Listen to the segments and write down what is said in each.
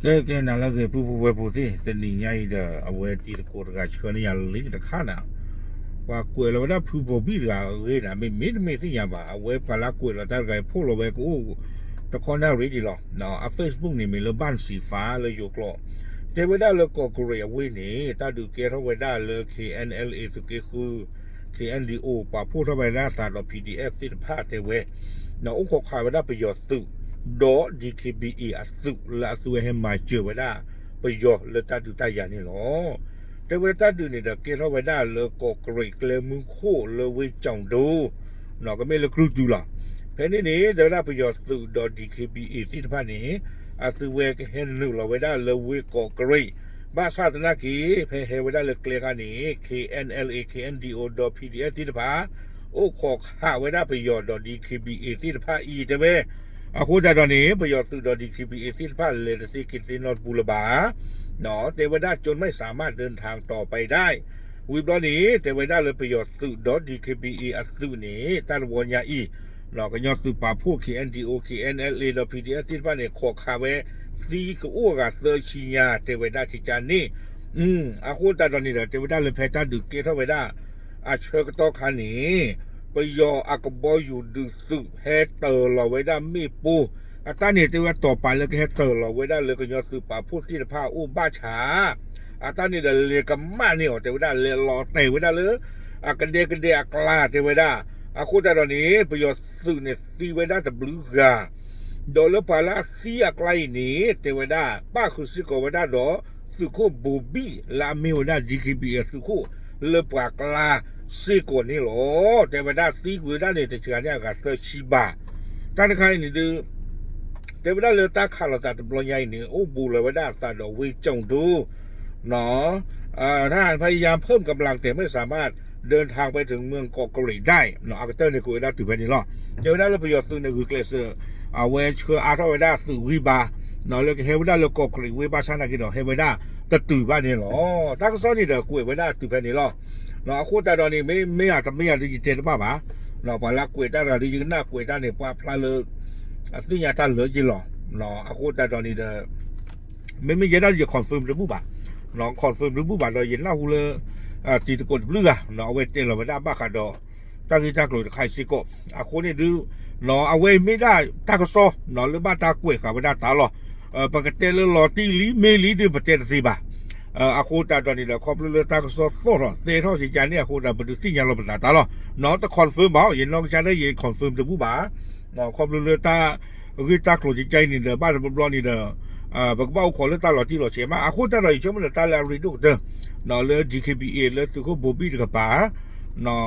cái nào là cái phụ về phụ thì tên này nhảy đó à về thì cô cái chuyện này là cái khá nào và quê là đã phụ phụ bị là cái là mình thì nhà bà về phải là quê là ta cái phụ là về cũng ta con nào rồi đi lo nó à Facebook này mình là ban sĩ phá là dục lo thế về đó là có Korea về này ta được cái đó về đó là KNLA từ cái khu KNDO và phụ đó về đó ta là PDF thì phát thế về nó cũng có khai về đó bây giờ tự đó DKBE สุละสุเฮมาเจอไว้ได้ประโยชน์เลยตาดูตาอย่างนี้หรอแต่เวลาตาดูเนี่ยเกล้าไว้ได้เลยก็เกรกเลยมึงโคเลยไว้จังดูเนาะก็ไม่เลยครูดูล่ะเพราะนี่เดี๋ยวได้ประโยชน์สุด DKBE ที่ท่านนี้สุเวกเห็นหนึ่งเราไว้ได้เลยไว้ก็เกรกบ้านศาสนากีเพอเฮไว้ได้เลยเกลียกันนี้ KNLA KNDO PDF ที่ท่านโอ้ขอข้าไว้ได้ประโยชน์ DKBE ที่ท่านอีจะไหมအခုကြတော့နေประโยชน์ตุดดีคีบีเอที่ผ่านเลยที่กิตินอตบูรบาเนาะเทวดาจนไม่สามารถเดินทางต่อไปได้วิบล้อนี้เทวดาเลยประโยชน์ตุดดีคีบีเออัศวินี้ตาวนยาอีเนาะก็ยอดตุป่าผู้คีเอ็นดีโอคีเอ็นเอลเอดพีดีเอที่ผ่านเนี่ยขอคาเวซีก็อ้วกเซอร์ชิญาเทวดาที่จานนี่အခုကြတော့နေเทวดาเลยเพตาดูเกเทวดาอาเชกตอคันนี้ประโยชน์อักบอยอยู่ดูสุเฮเตอร์เราไว้ได้มีปูตาเนี่ยที่ว่าต่อไปเลยก็เฮเตอร์เราไว้ได้เลยก็ยอดสุป่าพูดที่ผ้าอู้บ้าช้าตาเนี่ยเดี๋ยวเรียกมาเนี่ยแต่ว่าได้เลยรอเตะไว้ได้เลยกันเดกันเดกลาเตะไว้ได้คุณแต่ตอนนี้ประโยชน์สุเนี่ยตีไว้ได้แต่บลูกาโดยแล้วพาละซีอะไรนี้เตะไว้ได้ป้าคือสิโกไว้ได้ดอสุโคบูบี้ลามิวได้ดีคีบีสุโคเลปากลาซีโกนี่หรอแต่ว่าได้ตีกูได้เนี่ยแต่เชื่อเนี่ยก็เซชิบะตอนนี้ใครนี่ดูแต่ว่าได้เลยตาขาเราตัดบอลใหญ่เนี่ยโอ้บูเลยว่าได้ตัดดอกวิจงดูเนาะถ้าพยายามเพิ่มกำลังแต่ไม่สามารถเดินทางไปถึงเมืองเกาะเกาหลีได้เนาะอักเตอร์ในกูได้ถือเป็นนี่หรอเจ้าได้เลยประโยชน์ตัวในคือเกลเซอร์เวชคืออาร์ทาวได้ถือวิบาเนาะเลยเฮวได้เลยเกาะเกาหลีวิบาชนะกินเนาะเฮวได้ตัดถือบ้านนี่หรอถ้าก็ซ้อนนี่เด้อกูไว้ได้ถือเป็นนี่หรอเนาะคุณแต่ตอนนี้ไม่อยากจะดิจิตอลบ้าบ้าเนาะพอละกุยตาเราดิจิตอลน่ากุยตาเนี่ยพอพลาเลยสิ่งอย่างนั้นเหลือจีหรอเนาะคุณแต่ตอนนี้เด้อไม่ยันได้จะคอนเฟิร์มหรือบุบะเนาะคอนเฟิร์มหรือบุบะเรายันเล่าเลยตีตะกดเรือเนาะเวทเตเราไม่ได้บ้าขาดอตั้งที่ตากลุ่มใครสิโก้คุณนี่ดูเนาะเอาไว้ไม่ได้ตากซ้อเนาะหรือบ้าตากุยเขาไม่ได้ตาหรอปกติเราหล่อตีลีเมลีดูประเทศสิบ้าအခုတာတော်နေတော့ခေါပလူတာကစောတော့တေထောစီချန်နေအခုတာဘယ်သူသိညာလို့မလားတာလို့နော်တ confirm ပါရင်တော့ချန်တဲ့ရေ confirm တဘူးပါနော်ခေါပလူတာအခုတာကလို့ကြိုင်နေတယ်ဘာဘလောနေတယ်ဘကဘောက်ခေါ်လို့တာလို့တီလို့ချေမှာအခုတာတော့ချုံမလို့တာလာရီတို့တယ်နော်လေ DKBA လေသူကဘော်ဘီတကပါနော်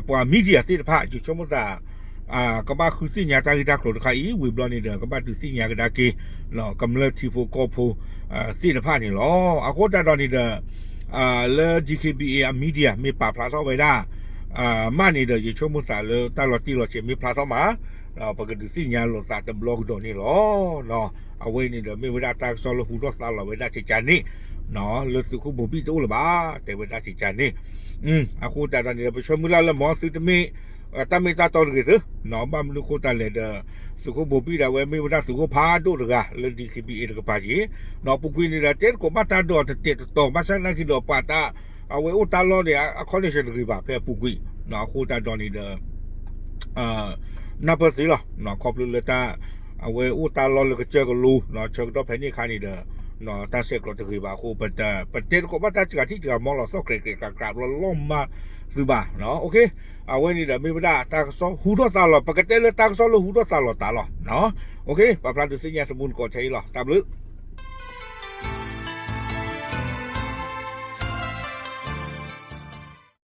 ပွာမီဒီယာတိတဖာချုံမတာကဘာခုသိညာတာကတာကလို့တခါဤဝေဘလောနေတယ်ကဘာသူသိညာကတာကေနော်ကမ္လတီဖိုကောဖိုသိတဖာနေလောအခုတတော်နေတဲ့လေ DKBA မီဒီယာမေပါဖလာတော့ဝဲတာမနေတဲ့ရေချုံမတာလေတာလို့တီလို့ချေမေဖလာတော့မှာပကတိသိညာလို့တာတဘလော့တော့နေလောနော်အဝေးနေတယ်မေဝဒတာဆောလို့ဟူတော့တာလို့ဝဲတာချေချာနေနော်လေသူခုဘူပီတိုးလပါတေဝဒချေချာနေအခုတတော်နေတဲ့ပချမလာလမောသူတမေတမေတာတော်ကြည့်နော်ဘာမလို့ခိုးတယ်လေสุขบุบีดาเวไม่ว่าสุขพาดูดกะเลยดีคีบีเอดกะปาจีนอปุกุยนี่ละเต็ดก็มาตาดอเต็ดตอมาซันนักกิโลปาตาเอาไว้อุตาลอเนี่ยคอนเนชั่นคือแบบเพื่อปุกุยนอคูตาดอนี่เดนับสิล่ะนอขอบเลยตาเอาไว้อุตาลอเลยก็เจอกับลูนอเชิงดอแผ่นนี้คันนี่เดนอตาเสกรถคือแบบคูปตาปเต็ดก็มาตาจิกาที่จิกามองเราซอกเกรกกราบเราล้มมาคือบ่าเนาะโอเคเอาไว้นี่เดี๋ยวไม่ได้ตากซ้อหูตัวตาหลอดปกติเลยตากซ้อแล้วหูตัวตาหลอดเนาะโอเคปลาปลาตัวสิ่งนี้สมุนก่อใช้หรอตามลึก